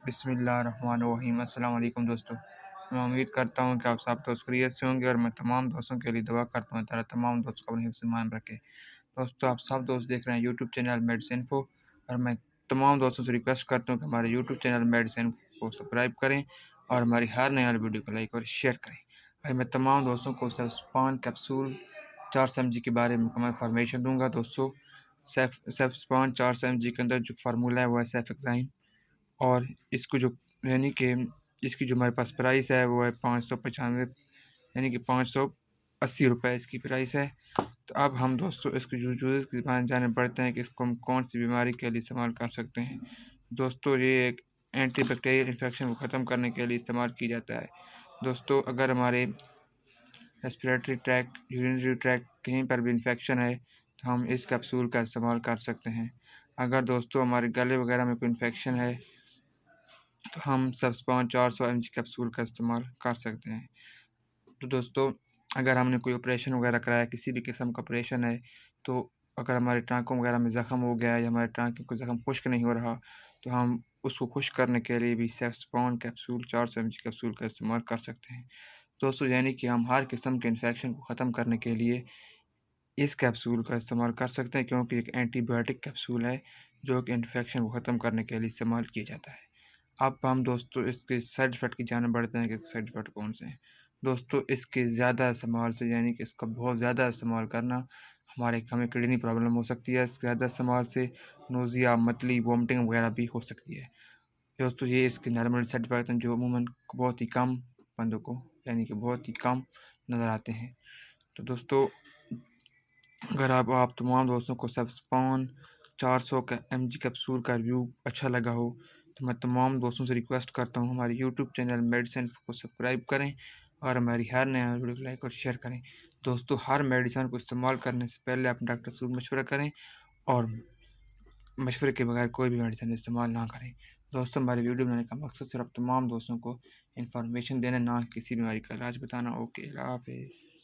बिस्मिल्लाहिर्रहमानिर्रहीम। अस्सलाम वालेकुम दोस्तों। मैं उम्मीद करता हूँ कि आप सब दोस्त खैरियत से होंगे और मैं तमाम दोस्तों के लिए दुआ करता हूँ ताला तमाम दोस्तों को अपने हिफ्ज़ में ईमान रखे। दोस्तों, आप सब दोस्त देख रहे हैं यूट्यूब चैनल मेडिसिन इन्फो और मैं तमाम दोस्तों से रिक्वेस्ट करता हूँ कि हमारे यूट्यूब चैनल मेडिसिन को सब्सक्राइब करें और हमारी हर नई वाली वीडियो को लाइक और शेयर करें। भाई, मैं तमाम दोस्तों को सेफ्सपान कैप्सूल 400 mg के बारे में मुकम्मल इन्फॉर्मेशन दूँगा। दोस्तों, सेफ्सपान 400 mg के अंदर जो फार्मूला है वो है सेफेक्साइन और इसको जो यानी कि इसकी जो हमारे पास प्राइस है वो है 595, यानी कि 580 रुपये इसकी प्राइस है। तो अब हम दोस्तों इसकी यूज़ की जाने पड़ते हैं कि इसको हम कौन सी बीमारी के लिए इस्तेमाल कर सकते हैं। दोस्तों, ये एक एंटीबैक्टीरियल इन्फेक्शन को ख़त्म करने के लिए इस्तेमाल किया जाता है। दोस्तों, अगर हमारे रेस्पिरेटरी ट्रैक्ट, यूरिनरी ट्रैक्ट कहीं पर भी इन्फेक्शन है तो हम इस कैप्सूल का इस्तेमाल कर सकते हैं। अगर दोस्तों हमारे गले वगैरह में कोई इन्फेक्शन है तो हम सेफ्सपान 400 mg कैप्सूल का इस्तेमाल कर सकते हैं। तो दोस्तों, अगर हमने कोई ऑपरेशन वगैरह कराया, किसी भी किस्म का ऑपरेशन है, तो अगर हमारे टाँकों वगैरह में ज़ख़म हो गया है या हमारे टाँके को ज़ख़म खुश्क नहीं हो रहा, तो हम उसको खुश्क करने के लिए भी सेफ्सपान कैप्सूल 400 mg कैप्सूल का इस्तेमाल कर सकते हैं। दोस्तों, यानी कि हम हर किस्म के इन्फेक्शन को ख़त्म करने के लिए इस कैप्सूल का इस्तेमाल कर सकते हैं, क्योंकि एक एंटीबायोटिक कैप्सूल है जो कि इन्फेक्शन को ख़त्म करने के लिए इस्तेमाल किया जाता है। अब हम दोस्तों इसके साइड इफ़ेक्ट की जाने बढ़ते हैं कि साइड इफ़ेक्ट कौन से हैं। दोस्तों, इसके ज़्यादा इस्तेमाल से, यानी कि इसका बहुत ज़्यादा इस्तेमाल करना हमें किडनी प्रॉब्लम हो सकती है। इसके ज़्यादा इस्तेमाल से नोज़िया, मतली, वोमिटिंग वगैरह भी हो सकती है। दोस्तों, ये इसके नॉर्मल साइड इफ़ेक्ट हैं जो अमूमन बहुत ही कम बंदों को, यानी कि बहुत ही कम नज़र आते हैं। तो दोस्तों, अगर आप तमाम दोस्तों को सेफ्सपान 400 mg कैप्सूल का रिव्यू अच्छा लगा हो तो मैं तमाम दोस्तों से रिक्वेस्ट करता हूँ हमारे यूट्यूब चैनल मेडिसिन को सब्सक्राइब करें और हमारी हर नया वीडियो को लाइक और शेयर करें। दोस्तों, हर मेडिसिन को इस्तेमाल करने से पहले अपने डॉक्टर से मशवरा करें और मशवरे के बगैर कोई भी मेडिसिन इस्तेमाल ना करें। दोस्तों, हमारी वीडियो बनाने का मकसद सिर्फ तमाम दोस्तों को इन्फॉर्मेशन देना, ना किसी बीमारी का इलाज बताना। ओके, अल्लाह हाफ़िज़।